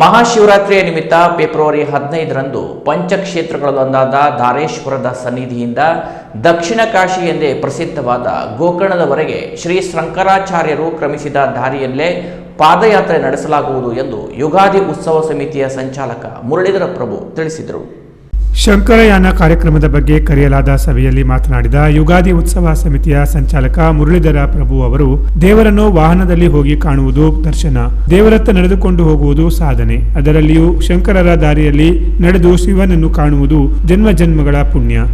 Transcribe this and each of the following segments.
ಮಹಾಶಿವರಾತ್ರಿಯ ನಿಮಿತ್ತ ಫೆಬ್ರವರಿ 15ರಂದು ಪಂಚಕ್ಷೇತ್ರಗಳಲ್ಲೊಂದಾದ ಧಾರೇಶ್ವರದ ಸನ್ನಿಧಿಯಿಂದ ದಕ್ಷಿಣ ಕಾಶಿ ಎಂದೇ ಪ್ರಸಿದ್ಧವಾದ ಗೋಕರ್ಣದವರೆಗೆ ಶ್ರೀ ಶಂಕರಾಚಾರ್ಯರು ಕ್ರಮಿಸಿದ ದಾರಿಯಲ್ಲೇ ಪಾದಯಾತ್ರೆ ನಡೆಸಲಾಗುವುದು ಎಂದು ಯುಗಾದಿ ಉತ್ಸವ ಸಮಿತಿಯ ಸಂಚಾಲಕ ಮುರಳೀಧರ ಪ್ರಭು ತಿಳಿಸಿದರು. ಶಂಕರಯಾನ ಕಾರ್ಯಕ್ರಮದ ಬಗ್ಗೆ ಕರೆಯಲಾದ ಸಭೆಯಲ್ಲಿ ಮಾತನಾಡಿದ ಯುಗಾದಿ ಉತ್ಸವ ಸಮಿತಿಯ ಸಂಚಾಲಕ ಮುರಳೀಧರ ಪ್ರಭು ಅವರು, ದೇವರನ್ನು ವಾಹನದಲ್ಲಿ ಹೋಗಿ ಕಾಣುವುದು ದರ್ಶನ, ದೇವರತ್ತ ನಡೆದುಕೊಂಡು ಹೋಗುವುದು ಸಾಧನೆ, ಅದರಲ್ಲಿಯೂ ಶಂಕರರ ದಾರಿಯಲ್ಲಿ ನಡೆದು ಶಿವನನ್ನು ಕಾಣುವುದು ಜನ್ಮ ಜನ್ಮಗಳ ಪುಣ್ಯ.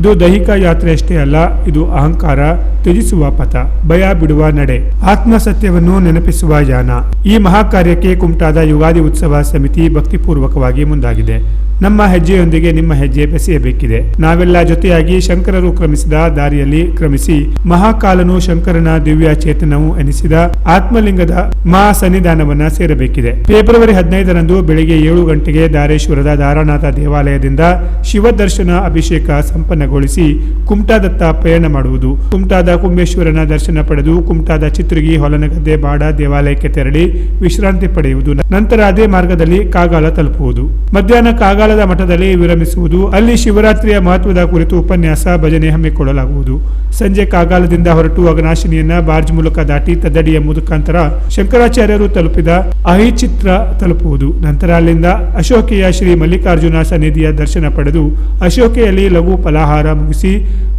ಇದು ದೈಹಿಕ ಯಾತ್ರೆಯಷ್ಟೇ ಅಲ್ಲ, ಇದು ಅಹಂಕಾರ ತ್ಯಜಿಸುವ ಪಥ, ಭಯ ಬಿಡುವ ನಡೆ, ಆತ್ಮ ಸತ್ಯವನ್ನು ನೆನಪಿಸುವ ಯಾನ. ಈ ಮಹಾಕಾರ್ಯಕ್ಕೆ ಕುಮಟಾದ ಯುಗಾದಿ ಉತ್ಸವ ಸಮಿತಿ ಭಕ್ತಿಪೂರ್ವಕವಾಗಿ ಮುಂದಾಗಿದೆ. ನಮ್ಮ ಹೆಜ್ಜೆಯೊಂದಿಗೆ ನಿಮ್ಮ ಹೆಜ್ಜೆ ಬೆಸೆಯಬೇಕಿದೆ. ನಾವೆಲ್ಲ ಜೊತೆಯಾಗಿ ಶಂಕರರು ಕ್ರಮಿಸಿದ ದಾರಿಯಲ್ಲಿ ಕ್ರಮಿಸಿ ಮಹಾಕಾಲನು ಶಂಕರನ ದಿವ್ಯ ಚೇತನವು ಎನಿಸಿದ ಆತ್ಮಲಿಂಗದ ಮಹಾ ಸನ್ನಿಧಾನವನ್ನ ಸೇರಬೇಕಿದೆ. ಫೆಬ್ರವರಿ 15ರಂದು ಬೆಳಿಗ್ಗೆ 7 ಗಂಟೆಗೆ ಧಾರೇಶ್ವರದ ದಾರಾನಾಥ ದೇವಾಲಯದಿಂದ ಶಿವ ದರ್ಶನ ಅಭಿಷೇಕ ಸಂಪನ್ನಗೊಳಿಸಿ ಕುಮಟಾದತ್ತ ಪಯಣ ಮಾಡುವುದು. ಕುಮಟಾದ ಕುಂಬೇಶ್ವರನ ದರ್ಶನ ಪಡೆದು ಕುಮಟಾದ ಚಿತ್ರಗಿ ಹೊಲನಗದ್ದೆ ಬಾಡ ದೇವಾಲಯಕ್ಕೆ ತೆರಳಿ ವಿಶ್ರಾಂತಿ ಪಡೆಯುವುದು. ನಂತರ ಅದೇ ಮಾರ್ಗದಲ್ಲಿ ಕಾಗಾಲ ತಲುಪುವುದು. ಮಧ್ಯಾಹ್ನ ಕಾಗಾಲದ ಮಠದಲ್ಲಿ ವಿರಮಿಸುವುದು. ಅಲ್ಲಿ ಶಿವರಾತ್ರಿಯ ಮಹತ್ವದ ಕುರಿತು ಉಪನ್ಯಾಸ ಭಜನೆ ಹಮ್ಮಿಕೊಳ್ಳಲಾಗುವುದು. ಸಂಜೆ ಕಾಗಾಲದಿಂದ ಹೊರಟು ಅಘನಾಶಿನಿಯನ್ನ ಬಾರ್ಜ್ ಮೂಲಕ ದಾಟಿ ತದ್ದಡಿಯ ಮುಖಾಂತರ ಶಂಕರಾಚಾರ್ಯರು ತಲುಪಿದ ಅಹಿಚಿತ್ರ ತಲುಪುವುದು. ನಂತರ ಅಲ್ಲಿಂದ ಅಶೋಕೆಯ ಶ್ರೀ ಮಲ್ಲಿಕಾರ್ಜುನ ಸನ್ನಿಧಿಯ ದರ್ಶನ ಪಡೆದು ಅಶೋಕೆಯಲ್ಲಿ ಲಘು ಫಲಾಹಾರ ಮುಗಿಸಿ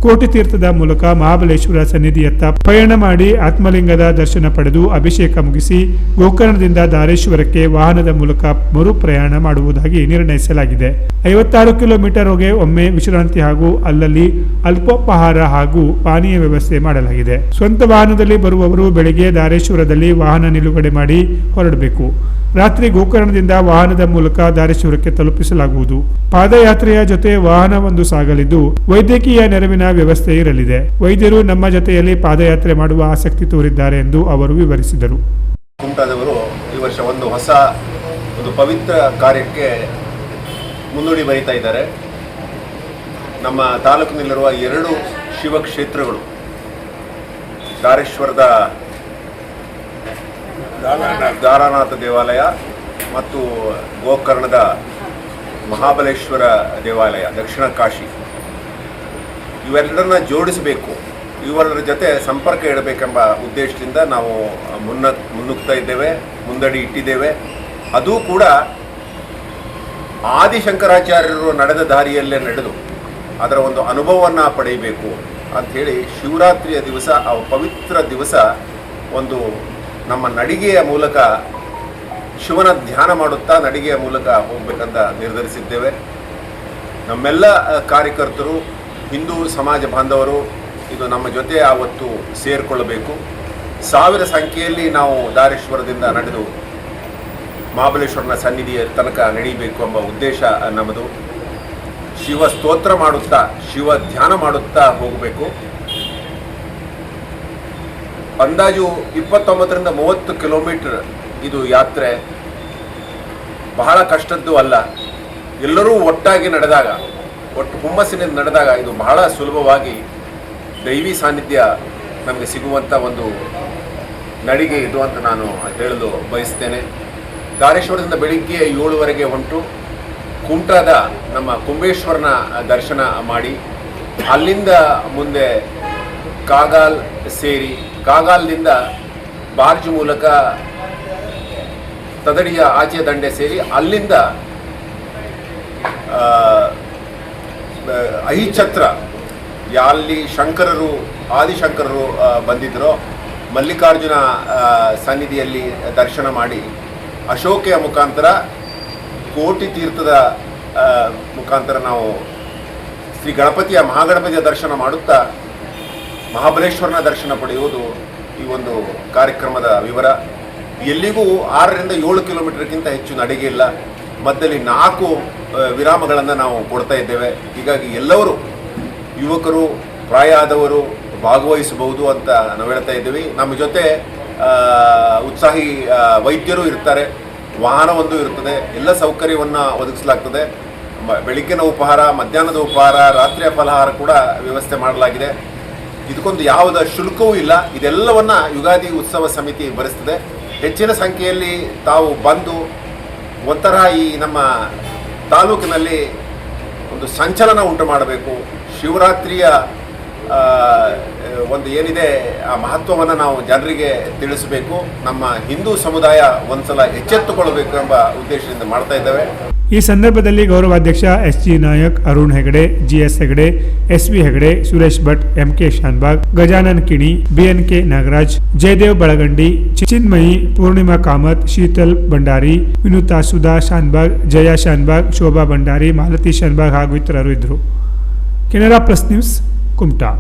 ಕೋಟಿ ತೀರ್ಥದ ಮೂಲಕ ಮಹಾಬಲೇಶ್ವರ ಸನ್ನಿಧಿಯತ್ತ ಪಯಣ ಮಾಡಿ ಆತ್ಮಲಿಂಗದ ದರ್ಶನ ಪಡೆದು ಅಭಿಷೇಕ ಮುಗಿಸಿ ಗೋಕರ್ಣದಿಂದ ಧಾರೇಶ್ವರಕ್ಕೆ ವಾಹನದ ಮೂಲಕ ಮರು ಪ್ರಯಾಣ ಮಾಡುವುದಾಗಿ ನಿರ್ಣಯಿಸಲಾಗಿದೆ. 56 ಕಿಲೋಮೀಟರ್ಗೆ ಒಮ್ಮೆ ವಿಶ್ರಾಂತಿ ಹಾಗೂ ಅಲ್ಲಲ್ಲಿ ಅಲ್ಪೋಪಹಾರ ಹಾಗೂ ಪಾನೀಯ ವ್ಯವಸ್ಥೆ ಮಾಡಲಾಗಿದೆ. ಸ್ವಂತ ವಾಹನದಲ್ಲಿ ಬರುವವರು ಬೆಳಗ್ಗೆ ಧಾರೇಶ್ವರದಲ್ಲಿ ವಾಹನ ನಿಲುಗಡೆ ಮಾಡಿ ಹೊರಡಬೇಕು. ರಾತ್ರಿ ಗೋಕರ್ಣದಿಂದ ವಾಹನದ ಮೂಲಕ ಧಾರೇಶ್ವರಕ್ಕೆ ತಲುಪಿಸಲಾಗುವುದು. ಪಾದಯಾತ್ರೆಯ ಜೊತೆ ವಾಹನವೊಂದು ಸಾಗಲಿದ್ದು ವೈದ್ಯಕೀಯ ನೆರವಿನ ವ್ಯವಸ್ಥೆ ಇರಲಿದೆ. ವೈದ್ಯರು ನಮ್ಮ ಜೊತೆಯಲ್ಲಿ ಪಾದಯಾತ್ರೆ ಮಾಡುವ ಆಸಕ್ತಿ ತೋರಿದ್ದಾರೆ ಎಂದು ಅವರು ವಿವರಿಸಿದರು. ಕುಮಟಾದವರು ಈ ವರ್ಷ ಒಂದು ಹೊಸ ಪವಿತ್ರ ಕಾರ್ಯಕ್ಕೆ ಮುನ್ನುಡಿ ಬರೀತಾ ಇದ್ದಾರೆ. ನಮ್ಮ ತಾಲೂಕಿನಲ್ಲಿರುವ 2 ಶಿವಕ್ಷೇತ್ರಗಳು, ಧಾರೇಶ್ವರದ ದಾರಾನಾಥ ದೇವಾಲಯ ಮತ್ತು ಗೋಕರ್ಣದ ಮಹಾಬಲೇಶ್ವರ ದೇವಾಲಯ ದಕ್ಷಿಣ ಕಾಶಿ, ಇವೆಲ್ಲರನ್ನ ಜೋಡಿಸಬೇಕು, ಇವರ ಜೊತೆ ಸಂಪರ್ಕ ಇಡಬೇಕೆಂಬ ಉದ್ದೇಶದಿಂದ ನಾವು ಮುನ್ನುಗ್ತಾ ಇದ್ದೇವೆ, ಮುಂದಡಿ ಇಟ್ಟಿದ್ದೇವೆ. ಅದು ಕೂಡ ಆದಿಶಂಕರಾಚಾರ್ಯರು ನಡೆದ ದಾರಿಯಲ್ಲೇ ನಡೆದು ಅದರ ಒಂದು ಅನುಭವವನ್ನು ಪಡೆಯಬೇಕು ಅಂಥೇಳಿ ಶಿವರಾತ್ರಿಯ ದಿವಸ, ಆ ಪವಿತ್ರ ದಿವಸ ಒಂದು ನಮ್ಮ ನಡಿಗೆಯ ಮೂಲಕ ಶಿವನ ಧ್ಯಾನ ಮಾಡುತ್ತಾ ನಡಿಗೆಯ ಮೂಲಕ ಹೋಗ್ಬೇಕಂತ ನಿರ್ಧರಿಸಿದ್ದೇವೆ. ನಮ್ಮೆಲ್ಲ ಕಾರ್ಯಕರ್ತರು, ಹಿಂದೂ ಸಮಾಜ ಬಾಂಧವರು ಇದು ನಮ್ಮ ಜೊತೆ ಆವತ್ತು ಸೇರಿಕೊಳ್ಳಬೇಕು. 1000 ಸಂಖ್ಯೆಯಲ್ಲಿ ನಾವು ಧಾರೇಶ್ವರದಿಂದ ನಡೆದು ಮಹಾಬಲೇಶ್ವರನ ಸನ್ನಿಧಿಯ ತನಕ ನಡೀಬೇಕು ಎಂಬ ಉದ್ದೇಶ ನಮ್ಮದು. ಶಿವ ಸ್ತೋತ್ರ ಮಾಡುತ್ತಾ, ಶಿವ ಧ್ಯಾನ ಮಾಡುತ್ತಾ ಹೋಗಬೇಕು. ಅಂದಾಜು 29ರಿಂದ 30 ಕಿಲೋಮೀಟರ್ ಇದು ಯಾತ್ರೆ. ಬಹಳ ಕಷ್ಟದ್ದು ಅಲ್ಲ. ಎಲ್ಲರೂ ಒಟ್ಟಾಗಿ ನಡೆದಾಗ, ಒಟ್ಟು ಹುಮ್ಮಸ್ಸಿನಿಂದ ನಡೆದಾಗ ಇದು ಬಹಳ ಸುಲಭವಾಗಿ ದೈವಿ ಸಾನ್ನಿಧ್ಯ ನಮಗೆ ಸಿಗುವಂಥ ಒಂದು ನಡಿಗೆ ಇದು ಅಂತ ನಾನು ಹೇಳಲು ಬಯಸ್ತೇನೆ. ಧಾರೇಶ್ವರದಿಂದ ಬೆಳಿಗ್ಗೆ 7ವರೆಗೆ ಹೊಂಟು ಕುಮಟಾದ ನಮ್ಮ ಕುಂಬೇಶ್ವರನ ದರ್ಶನ ಮಾಡಿ ಅಲ್ಲಿಂದ ಮುಂದೆ ಕಾಗಾಲ್ ಸೇರಿ ಕಾಗಾಲ್ದಿಂದ ಬಾರ್ಜ್ ಮೂಲಕ ತದಡಿಯ ಆಚೆ ದಂಡೆ ಸೇರಿ ಅಲ್ಲಿಂದ ಅಹಿಛತ್ರ ಅಲ್ಲಿ ಶಂಕರರು ಆದಿಶಂಕರರು ಬಂದಿದ್ದರೋ ಮಲ್ಲಿಕಾರ್ಜುನ ಸನ್ನಿಧಿಯಲ್ಲಿ ದರ್ಶನ ಮಾಡಿ ಅಶೋಕೆಯ ಮುಖಾಂತರ ಕೋಟಿ ತೀರ್ಥದ ಮುಖಾಂತರ ನಾವು ಶ್ರೀ ಗಣಪತಿಯ ಮಹಾಗಣಪತಿಯ ದರ್ಶನ ಮಾಡುತ್ತಾ ಮಹಾಬಲೇಶ್ವರನ ದರ್ಶನ ಪಡೆಯುವುದು ಈ ಒಂದು ಕಾರ್ಯಕ್ರಮದ ವಿವರ. ಎಲ್ಲಿಗೂ 6ರಿಂದ 7 ಕಿಲೋಮೀಟರ್ಗಿಂತ ಹೆಚ್ಚು ನಡಿಗೆ ಇಲ್ಲ. ಮಧ್ಯದಲ್ಲಿ 4 ವಿರಾಮಗಳನ್ನು ನಾವು ಕೊಡ್ತಾ ಇದ್ದೇವೆ. ಹೀಗಾಗಿ ಎಲ್ಲರೂ ಯುವಕರು, ಪ್ರಾಯ ಆದವರು ಭಾಗವಹಿಸಬಹುದು ಅಂತ ನಾವು ಹೇಳ್ತಾ ಇದ್ದೀವಿ. ನಮ್ಮ ಜೊತೆ ಉತ್ಸಾಹಿ ವೈದ್ಯರು ಇರ್ತಾರೆ, ವಾಹನವೊಂದು ಇರುತ್ತದೆ, ಎಲ್ಲ ಸೌಕರ್ಯವನ್ನು ಒದಗಿಸಲಾಗ್ತದೆ. ಬೆಳಿಗ್ಗಿನ ಉಪಹಾರ, ಮಧ್ಯಾಹ್ನದ ಉಪಹಾರ, ರಾತ್ರಿಯ ಫಲಹಾರ ಕೂಡ ವ್ಯವಸ್ಥೆ ಮಾಡಲಾಗಿದೆ. ಇದಕ್ಕೊಂದು ಯಾವುದೇ ಶುಲ್ಕವೂ ಇಲ್ಲ. ಇದೆಲ್ಲವನ್ನು ಯುಗಾದಿ ಉತ್ಸವ ಸಮಿತಿ ಭರಿಸ್ತದೆ. ಹೆಚ್ಚಿನ ಸಂಖ್ಯೆಯಲ್ಲಿ ತಾವು ಬಂದು ಒಂಥರ ಈ ನಮ್ಮ ತಾಲೂಕಿನಲ್ಲಿ ಒಂದು ಸಂಚಲನ ಉಂಟು ಮಾಡಬೇಕು. ಶಿವರಾತ್ರಿಯ ಒಂದು ಏನಿದೆ ಆ ಮಹತ್ವವನ್ನು ನಾವು ಜನರಿಗೆ ತಿಳಿಸಬೇಕು. ನಮ್ಮ ಹಿಂದೂ ಸಮುದಾಯ ಒಂದ್ಸಲ ಎಚ್ಚೆತ್ತುಕೊಳ್ಬೇಕು ಎಂಬ ಉದ್ದೇಶದಿಂದ ಮಾಡ್ತಾ ಇದ್ದೇವೆ. ಈ ಸಂದರ್ಭದಲ್ಲಿ ಗೌರವಾಧ್ಯಕ್ಷ S G. Nayak, Arun Hegde, G S. Hegde, S V. Hegde, Suresh Bhat, M K. Shanbhag, Gajanan Kini, B N K. Nagaraj, Jayadev Balagandi, Chinmayi, Purnima Kamath, Sheetal Bhandari, Vinuta Sudha Shanbhag, Jaya Shanbhag, Shobha Bhandari, Malathi Shanbhag ಹಾಗೂ ಇತರರು ಇದ್ದರು. Canara plus news, Kumta.